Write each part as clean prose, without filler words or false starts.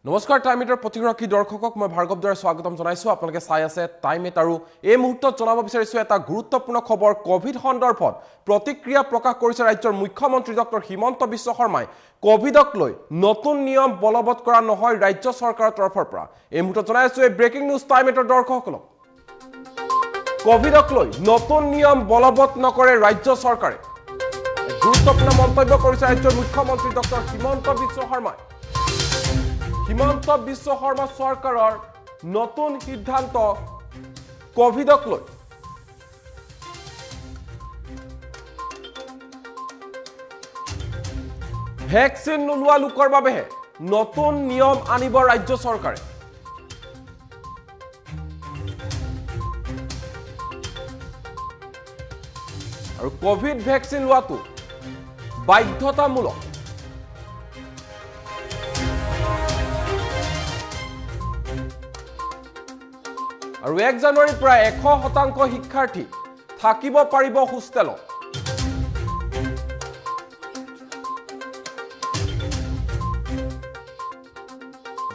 নমস্কাৰ টাইমেটৰ প্ৰতিগৰাকী দৰ্শকক মই ভাৰ্গৱ দ্বাৰা স্বাগতম জনাইছো আপোনালোকে চাই আছে টাইমেট আৰু এই মুহূৰ্তত জনাব বিচাৰিছো এটা গুৰুত্বপূৰ্ণ খবৰ কোভিড সন্দৰ্ভত প্ৰতিক্ৰিয়া প্ৰকাশ কৰিছে ৰাজ্যৰ মুখ্যমন্ত্ৰী ডক্টৰ হিমন্ত বিশ্ব শৰ্মাই কোভিডক লৈ নতুন নিয়ম বলবৎ কৰা নহয় ৰাজ্য চৰকাৰৰ তৰফৰ পৰা এই মুহূৰ্তত জনাইছো এই ব্ৰেকিং নিউজ টাইমেটৰ দৰ্শকসকলক কোভিডক লৈ নতুন নিয়ম বলবৎ নকৰে ৰাজ্য চৰকাৰে গুৰুত্বপূৰ্ণ মন্তব্য কৰিছে ৰাজ্যৰ মুখ্যমন্ত্ৰী ডক্টৰ হিমন্ত বিশ্ব শৰ্মাই হিমন্ত বিশ্ব শৰ্মা চৰকাৰৰ নতুন সিদ্ধান্ত কোভিডক লৈ ভ্যাকচিন নোলোৱা লোকৰ বাবে নতুন নিয়ম আনিব ৰাজ্য চৰকাৰে আৰু কোভিড ভ্যাকচিন লোৱাটো বাধ্যতামূলক আৰু 1 জানুৱাৰীৰ পৰা 100% শিক্ষাৰ্থী থাকিব পাৰিব হোষ্টেলত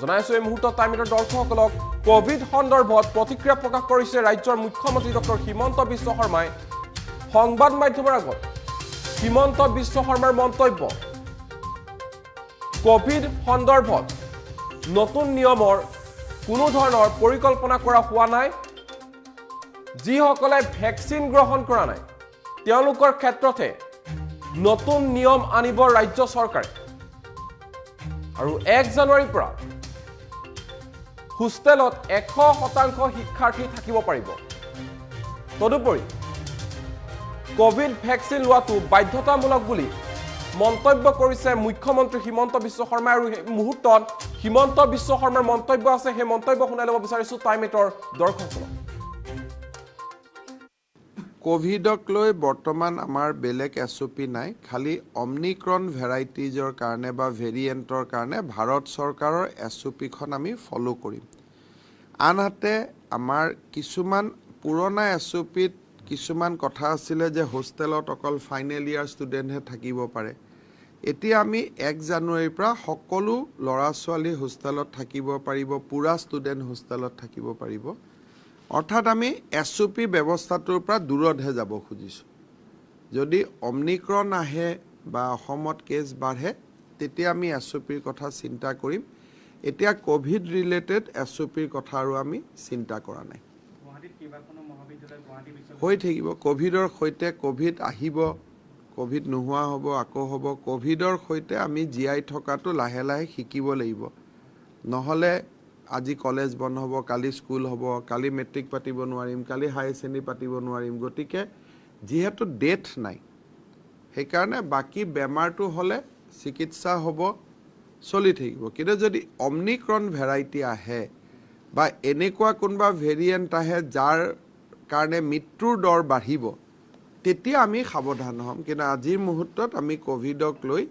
জনাইছো এই মুহূৰ্তত টাইমেটৰ দৰ্শকসকলক কোভিড সন্দৰ্ভত প্ৰতিক্ৰিয়া প্ৰকাশ কৰিছে ৰাজ্যৰ মুখ্যমন্ত্ৰী ডক্টৰ হিমন্ত বিশ্ব শৰ্মাই সংবাদ মাধ্যমৰ আগত হিমন্ত বিশ্ব শৰ্মাৰ মন্তব্য কোভিড সন্দৰ্ভত নতুন নিয়মৰ কোনো ধৰণৰ পৰিকল্পনা কৰা হোৱা নাই যিসকলে ভ্যাকচিন গ্ৰহণ কৰা নাই তেওঁলোকৰ ক্ষেত্ৰতে নতুন নিয়ম আনিব ৰাজ্য চৰকাৰে আৰু 1 জানুৱাৰীৰ পৰা হোষ্টেলত 100% শিক্ষাৰ্থী থাকিব পাৰিব তদুপৰি কোভিড ভ্যাকচিন লোৱাটো বাধ্যতামূলক বুলি মন্তব্য কৰিছে মুখ্যমন্ত্ৰী হিমন্ত বিশ্ব শৰ্মা আৰু এই মুহূৰ্তত হিমন্ত বিশ্ব শৰ্মাৰ মন্তব্য আছে সেই মন্তব্য শুনাই ল'ব বিচাৰিছো টাইমেটৰ দৰ্শকসকলক কোভিডক লৈ বৰ্তমান আমাৰ বেলেগ এছঅপি নাই খালি অমনিক্ৰন ভেৰাইটিজৰ কাৰণে বা ভেৰিয়েণ্টৰ কাৰণে ভাৰত চৰকাৰৰ এছঅপিখন আমি ফলো কৰিম আনহাতে আমাৰ কিছুমান পুৰণা এছঅপিত কিছুমান কথা আছিলে যে হোষ্টেলত অকল ফাইনেল ইয়াৰ ষ্টুডেণ্টহে থাকিব পাৰে এতিয়া আমি 1 জানুৱাৰীৰ পৰা সকলো ল'ৰা ছোৱালী হোষ্টেলত থাকিব পাৰিব পুৰা ষ্টুডেণ্ট হোষ্টেলত থাকিব পাৰিব অৰ্থাৎ আমি এছঅপি ব্যৱস্থাটোৰ পৰা দূৰতহে যাব খুজিছোঁ যদি অমনিক্ৰন আহে বা অসমত কেছ বাঢ়ে তেতিয়া আমি এছঅপিৰ কথা চিন্তা কৰিম এতিয়া কোভিড ৰিলেটেড এছঅপিৰ কথা আৰু আমি চিন্তা কৰা নাই হৈ থাকিব কোভিডৰ সৈতে কোভিড আহিব কোভিড নোহোৱা হ'ব আকৌ হ'ব কোভিডৰ সৈতে আমি জীয়াই থকাটো লাহে লাহে শিকিব লাগিব নহ'লে আজি কলেজ বন্ধ হ'ব কালি স্কুল হ'ব কালি মেট্ৰিক পাতিব নোৱাৰিম কালি হাই শ্ৰেণী পাতিব নোৱাৰিম গতিকে যিহেতু ডেট নাই সেইকাৰণে বাকী বেমাৰটো হ'লে চিকিৎসা হ'ব চলি থাকিব কিন্তু যদি অমনিক্ৰন ভেৰাইটি আহে বা এনেকুৱা কোনোবা ভেৰিয়েণ্ট আহে যাৰ কাৰণে মৃত্যুৰ দৰ বাঢ়িব তেতিয়া আমি সাৱধান হ'ম কিন্তু আজিৰ মুহূৰ্তত আমি কোভিডক লৈ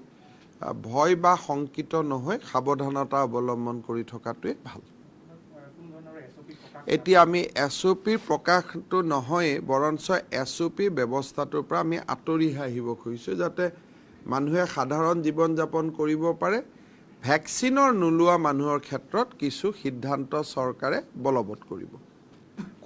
ভয় বা শংকিত নহয় সাৱধানতা অৱলম্বন কৰি থকাটোৱে ভাল এতিয়া আমি এছঅপিৰ প্ৰকাশটো নহয় বৰঞ্চ এছঅপি ব্যৱস্থাটোৰ পৰা আমি আঁতৰিহে আহিব খুজিছোঁ যাতে মানুহে সাধাৰণ জীৱন যাপন কৰিব পাৰে ভ্যাকচিনৰ নোলোৱা মানুহৰ ক্ষেত্ৰত কিছু সিদ্ধান্ত চৰকাৰে বলবৎ কৰিব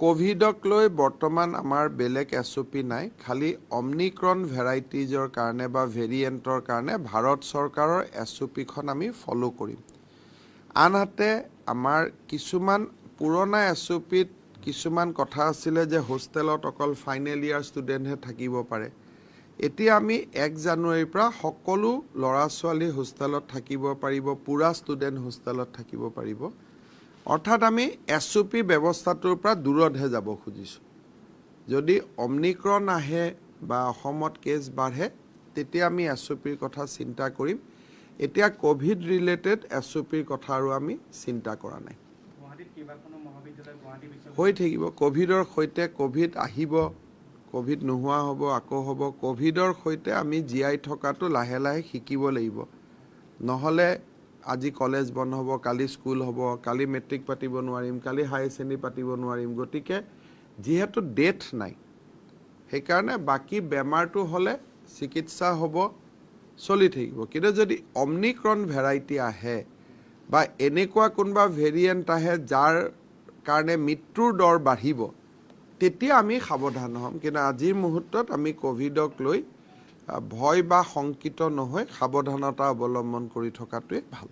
কোভিডক লৈ বৰ্তমান আমাৰ বেলেগ এছঅপি নাই খালি অমনিক্ৰন ভেৰাইটিজৰ কাৰণে বা ভেৰিয়েণ্টৰ কাৰণে ভাৰত চৰকাৰৰ এছঅপিখন আমি ফলো কৰিম আনহাতে আমাৰ কিছুমান পুৰণা এছঅপিত কিছুমান কথা আছিলে যে হোষ্টেলত অকল ফাইনেল ইয়াৰ ষ্টুডেণ্টহে থাকিব পাৰে এতিয়া আমি 1 জানুৱাৰীৰ পৰা সকলো ল'ৰা ছোৱালী হোষ্টেলত থাকিব পাৰিব পুৰা ষ্টুডেণ্ট হোষ্টেলত থাকিব পাৰিব অৰ্থাৎ আমি এছঅপি ব্যৱস্থাটোৰ পৰা দূৰতহে যাব খুজিছোঁ যদি অমনিক্ৰন আহে বা অসমত কেছ বাঢ়ে তেতিয়া আমি এছঅপিৰ কথা চিন্তা কৰিম এতিয়া কোভিড ৰিলেটেড এছঅপিৰ কথা আৰু আমি চিন্তা কৰা নাই হৈ থাকিব কোভিডৰ সৈতে কোভিড আহিব কোভিড নোহোৱা হ'ব আকৌ হ'ব কোভিডৰ সৈতে আমি জীয়াই থকাটো লাহে লাহে শিকিব লাগিব নহ'লে আজি কলেজ বন্ধ হ'ব কালি স্কুল হ'ব কালি মেট্ৰিক পাতিব নোৱাৰিম কালি হাই শ্ৰেণী পাতিব নোৱাৰিম গতিকে যিহেতু ডেট নাই সেইকাৰণে বাকী বেমাৰটো হ'লে চিকিৎসা হ'ব চলি থাকিব কিন্তু যদি অমনিক্ৰন ভেৰাইটি আহে বা এনেকুৱা কোনোবা ভেৰিয়েণ্ট আহে যাৰ কাৰণে মৃত্যুৰ দৰ বাঢ়িব, তেতিয়া আমি সাৱধান হ'ম। কিন্তু আজিৰ মুহূৰ্তত আমি ক'ভিডক লৈ ভয় বা শংকিত নহয়, সাৱধানতা অৱলম্বন কৰি থকাটোৱে ভাল।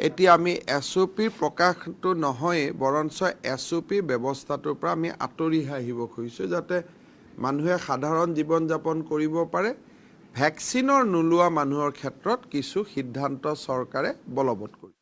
এতিয়া আমি SOPৰ প্ৰকাশটো নহয়, বৰঞ্চ SOPৰ ব্যৱস্থাটোৰ পৰা আমি আঁতৰিহে আহিব খুজিছোঁ, যাতে মানুহে সাধাৰণ জীৱন যাপন কৰিব পাৰে। ভেকচিনৰ নোলোৱা মানুহৰ ক্ষেত্ৰত কিছু সিদ্ধান্ত চৰকাৰে বলবৎ কৰিব।